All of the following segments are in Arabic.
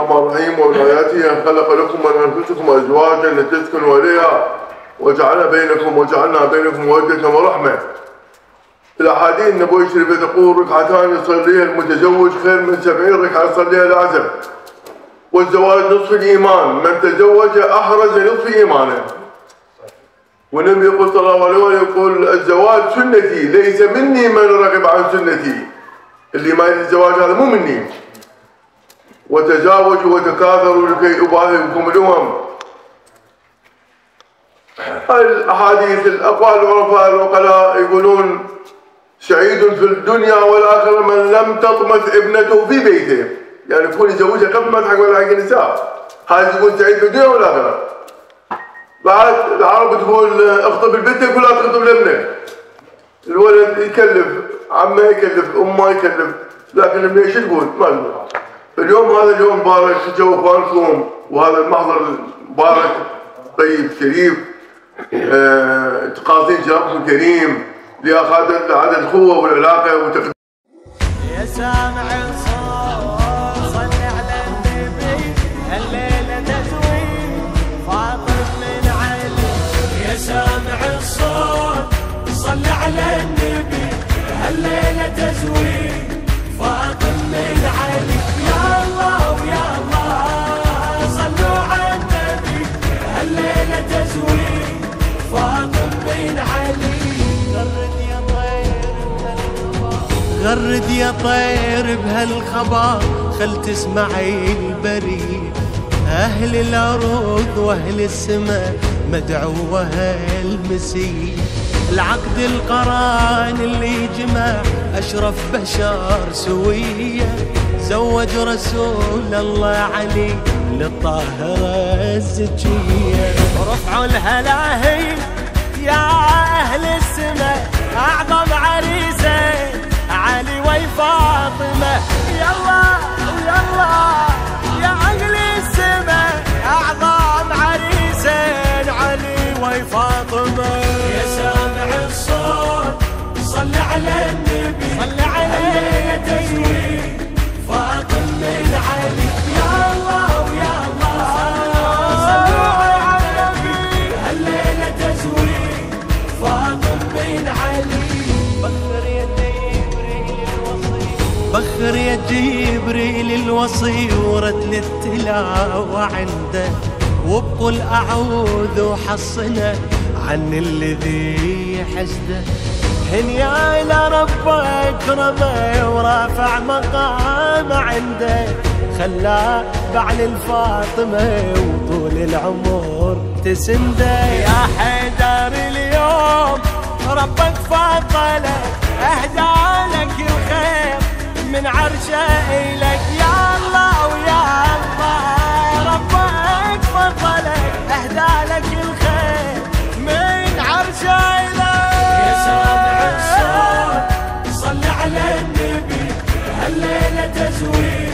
الرحمن الرحيم ومن آياته أن خلق لكم من أنفسكم أزواجا لتسكنوا إليها وجعلنا بينكم مودة ورحمة. الأحاديث النبوية الشريفة تقول ركعتان يصليها المتزوج خير من 70 ركعة يصليها العزب. والزواج نصف الإيمان، من تزوج أحرز نصف إيمانه. والنبي يقول صلى الله عليه وسلم يقول الزواج سنتي ليس مني من رغب عن سنتي. اللي ما يريد الزواج هذا مو مني. وتزاوجوا وتكاثروا لكي أباهي بكم الأمم. الأحاديث الأقوال العقلاء يقولون سعيد في الدنيا والآخرة من لم تطمث ابنته في بيته، يعني يكون يزوجها قبل ما تحق ولا حق النساء، هذا يكون سعيد في الدنيا والآخرة. بعد العرب تقول اخطب البنت ولا تخطب لابنك. الولد يكلف عمه يكلف امه يكلف، لكن الابن ايش تقول؟ ما تقول. اليوم هذا اليوم مبارك جو اخوانكم وهذا المحضر مبارك طيب شريف، تقاطين شرفكم الكريم لأخذ عدد الأخوة والعلاقة وتقديم. يا سامع الصوت صل على النبي الليلة تزوي فاطم من علي. يا سامع الصوت صل على النبي الليلة تزوي فاطم من علي. يا الله ويا الله صلوا على النبي الليلة تزوي فاطم من علي. غرد يا طير بهالخبر خل تسمعي البريد. أهل الأرض وأهل السماء مدعوة المسيح. العقد القران اللي جمع أشرف بشر سوية، زوج رسول الله علي للطاهرة الزكية. رفعوا الهلاهي يا أهل السماء أعظم عريسين علي وفاطمة. يلا ويلا يا أهل السماء أعظم عريسين علي وفاطمة. يا سامع الصوت صل على النبي صل عليه تزوي فاطمة من علي. يا الله ويا الله صلوا على النبي الليلة تزوي فاطمة من علي. بخر يا جبريل الوصي ورتل التلاوة عنده، وبقول أعوذ وحصنا عن الذي حسده. هنيا إلى ربك رمى ورافع مقام عنده، خلاه بعل الفاطمة وطول العمر تسنده. يا حيدر اليوم ربك فضلك أهدى لك الخير من عرشه إليك. يا الله ويا الله ربك فضلك أهدى لك الخير من عرشه إليك. يا سامع الصوت صل على النبي هالليلة تزوي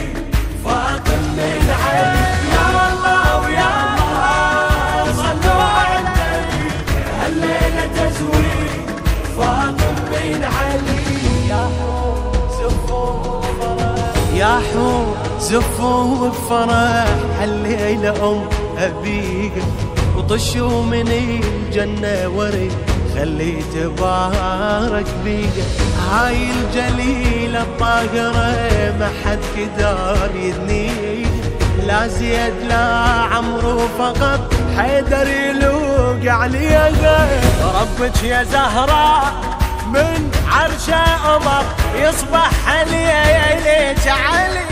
فاطم من علي. يا الله ويا الله صلوا على النبي هالليلة تزوي فاطم من علي. يا حور زفوا بفرح هالليلة أبيك، وطشوا من الجنة ورد خلي تبارك بيك. هاي الجليلة الطاهرة ما حد قدر يدنيك، لا زيد لا عمرو فقط حيدر يلوق عليها. ربك يا زهراء من عرشه أمر يصبح عليك علي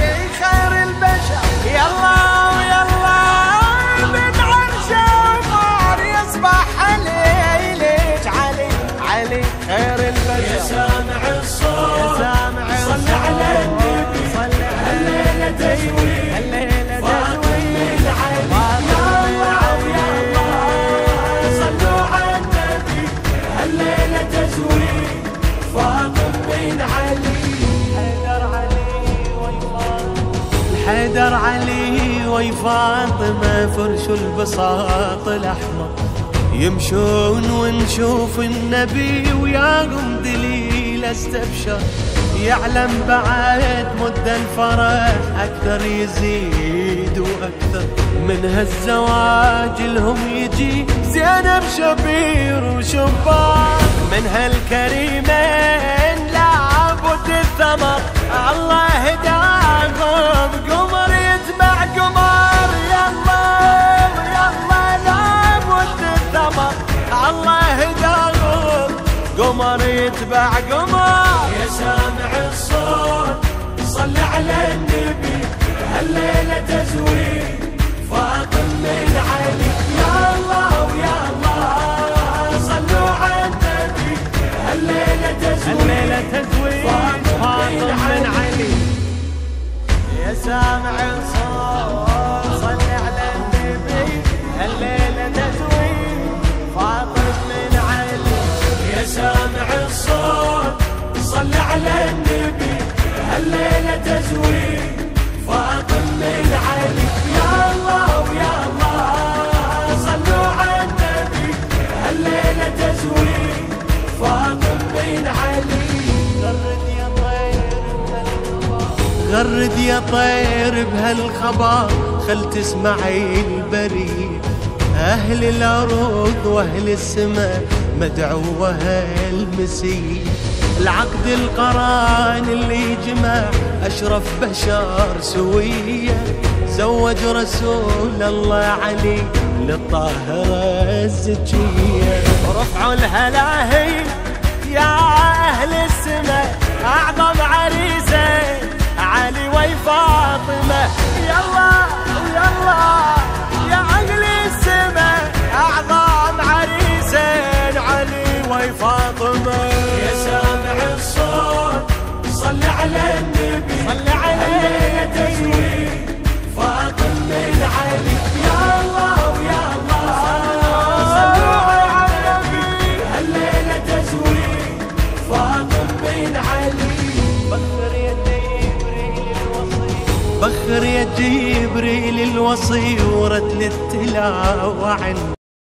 خير البشر. يلا ويلا من عرشه أمر يصبح عليك علي علي خير البشر. يا سامع الصوت صل على النبي الليلة تزوي فاطمة من علي. يا الله صلوا على النبي الليلة تزوي فاطمة من علي. حيدر علي وفاطمة فرش البساط الأحمر، يمشون ونشوف النبي وياهم دليل استبشر. يعلم بعد مد الفرح أكثر يزيد وأكثر من هالزواج لهم يجي زينب شبير وشبان من هالكريمين لابد الثمر الله هداهم قمر يتبع قمر يلا يلا لابد الثمر الله هداهم قمر يتبع قمر يا سامع الصوت صل على النبي هالليلة تزويد فاطم من علي يا الله ويا الله صلوا على النبي هالليلة تزويد فاطم من علي يا سامع الصوت صل على النبي هالليلة تزويد فاطم من علي يا سامع الصوت صل على النبي هالليلة تزويد فاطم من علي يا الله ويا الله صلوا على النبي هالليلة تزويد فاطم من علي غرد يا طير بهالخبر خل تسمعي البريد أهل الأرض وأهل السماء مدعوة المسيح العقد القران اللي جمع أشرف بشر سوية زوج رسول الله علي للطاهرة الزكية رفعوا الهلاهي يا أهل السماء أعظم عريسين علي وفاطمة يلا يلا يا أهل السماء أعظم عريسين علي وفاطمة يا سامع الصوت صل على النبي صل على الليلة تزويد فاطم من علي يا الله ويا الله صلوا على النبي الليلة تزويد فاطم من علي بخر يا جبريل الوصي ورد للتلاوة عنه